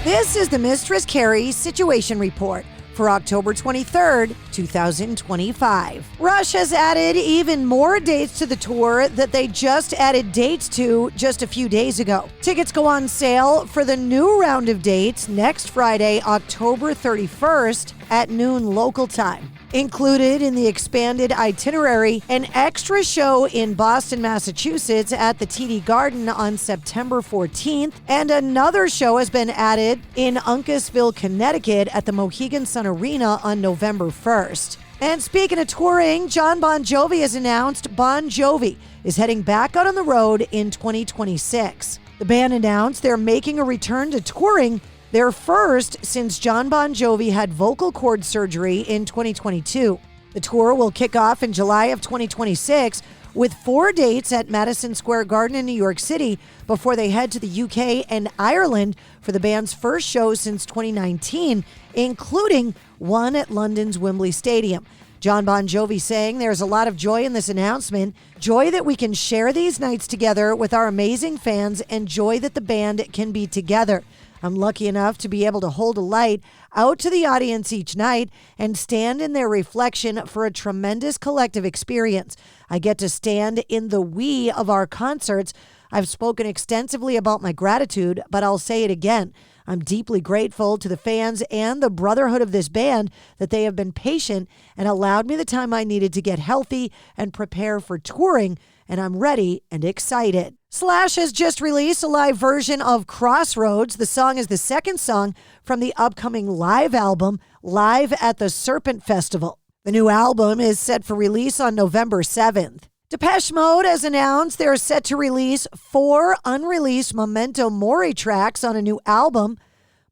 This is the Mistress Carrie Situation Report for October 23rd, 2025. Rush has added even more dates to the tour that they just added dates to just a few days ago. Tickets go on sale for the new round of dates next Friday, October 31st at noon local time. Included in the expanded itinerary, an extra show in Boston, Massachusetts at the TD Garden on September 14th, and another show has been added in Uncasville, Connecticut at the Mohegan Sun Arena on November 1st. And speaking of touring, John Bon Jovi has announced Bon Jovi is heading back out on the road in 2026. The band announced they're making a return to touring, their first since John Bon Jovi had vocal cord surgery in 2022. The tour will kick off in July of 2026 with 4 dates at Madison Square Garden in New York City before they head to the UK and Ireland for the band's first show since 2019, including one at London's Wembley Stadium. John Bon Jovi saying there's a lot of joy in this announcement, joy that we can share these nights together with our amazing fans, and joy that the band can be together. I'm lucky enough to be able to hold a light out to the audience each night and stand in their reflection for a tremendous collective experience. I get to stand in the we of our concerts. I've spoken extensively about my gratitude, but I'll say it again. I'm deeply grateful to the fans and the brotherhood of this band that they have been patient and allowed me the time I needed to get healthy and prepare for touring, and I'm ready and excited. Slash has just released a live version of Crossroads. The song is the second song from the upcoming live album, Live at the Serpent Festival. The new album is set for release on November 7th. Depeche Mode has announced they're set to release 4 unreleased Memento Mori tracks on a new album.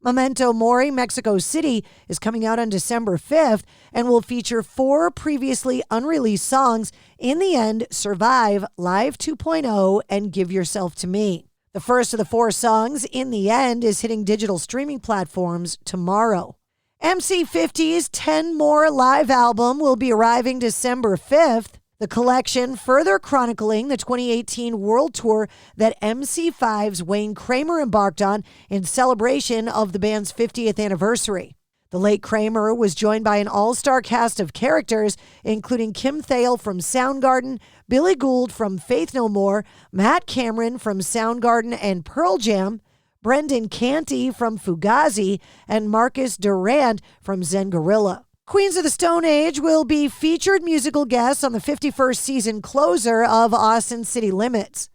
Memento Mori Mexico City is coming out on December 5th and will feature 4 previously unreleased songs, In the End, Survive, Live 2.0, and Give Yourself to Me. The first of the 4 songs, In the End, is hitting digital streaming platforms tomorrow. MC50's 10 More live album will be arriving December 5th. The collection further chronicling the 2018 world tour that MC5's Wayne Kramer embarked on in celebration of the band's 50th anniversary. The late Kramer was joined by an all-star cast of characters, including Kim Thayil from Soundgarden, Billy Gould from Faith No More, Matt Cameron from Soundgarden and Pearl Jam, Brendan Canty from Fugazi, and Marcus Durant from Zen Gorilla. Queens of the Stone Age will be featured musical guests on the 51st season closer of Austin City Limits.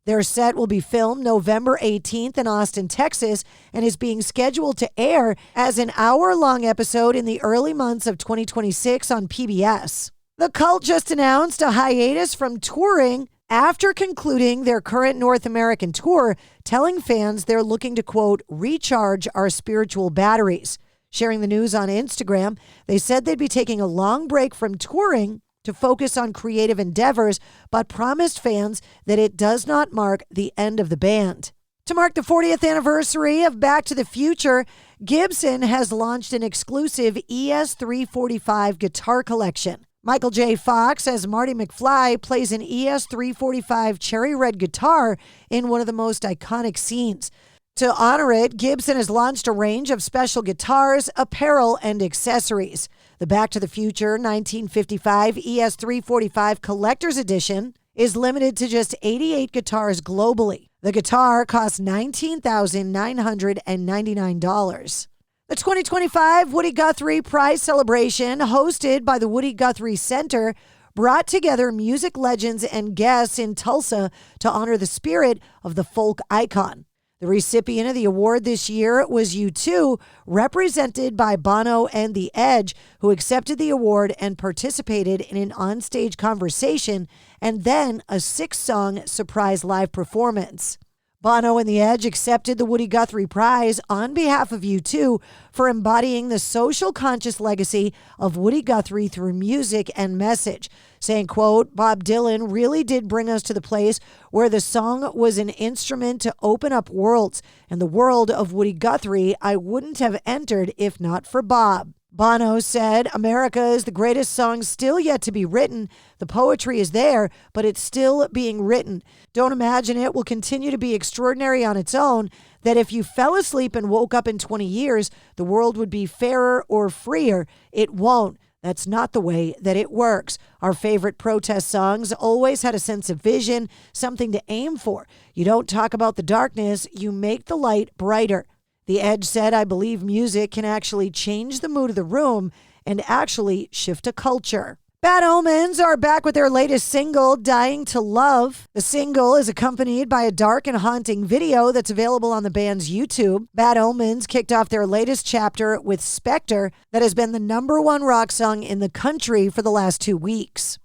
Their set will be filmed November 18th in Austin, Texas, and is being scheduled to air as an hour-long episode in the early months of 2026 on PBS. The Cult just announced a hiatus from touring after concluding their current North American tour, telling fans they're looking to, quote, recharge our spiritual batteries. Sharing the news on Instagram, they said they'd be taking a long break from touring to focus on creative endeavors, but promised fans that it does not mark the end of the band. To mark the 40th anniversary of Back to the Future, Gibson has launched an exclusive ES345 guitar collection. Michael J. Fox as Marty McFly plays an ES345 cherry red guitar in one of the most iconic scenes. To honor it, Gibson has launched a range of special guitars, apparel, and accessories. The Back to the Future 1955 ES345 Collector's Edition is limited to just 88 guitars globally. The guitar costs $19,999. The 2025 Woody Guthrie Prize Celebration, hosted by the Woody Guthrie Center, brought together music legends and guests in Tulsa to honor the spirit of the folk icon. The recipient of the award this year was U2, represented by Bono and The Edge, who accepted the award and participated in an onstage conversation and then a 6-song surprise live performance. Bono and The Edge accepted the Woody Guthrie Prize on behalf of U2 for embodying the social conscious legacy of Woody Guthrie through music and message, saying, quote, Bob Dylan really did bring us to the place where the song was an instrument to open up worlds, and the world of Woody Guthrie I wouldn't have entered if not for Bob. Bono said, America is the greatest song still yet to be written. The poetry is there, but it's still being written. Don't imagine it will continue to be extraordinary on its own, that if you fell asleep and woke up in 20 years, the world would be fairer or freer. It won't. That's not the way that it works. Our favorite protest songs always had a sense of vision, something to aim for. You don't talk about the darkness, you make the light brighter. The Edge said, I believe music can actually change the mood of the room and actually shift a culture. Bad Omens are back with their latest single, Dying to Love. The single is accompanied by a dark and haunting video that's available on the band's YouTube. Bad Omens kicked off their latest chapter with Spectre, that has been the #1 rock song in the country for the last 2 weeks.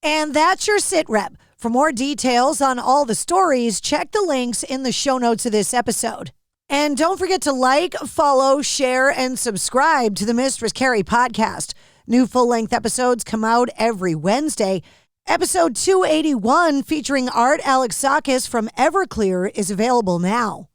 And that's your sit rep. For more details on all the stories, check the links in the show notes of this episode. And don't forget to like, follow, share, and subscribe to the Mistress Carrie Podcast. New full-length episodes come out every Wednesday. Episode 281, featuring Art Alexakis from Everclear, is available now.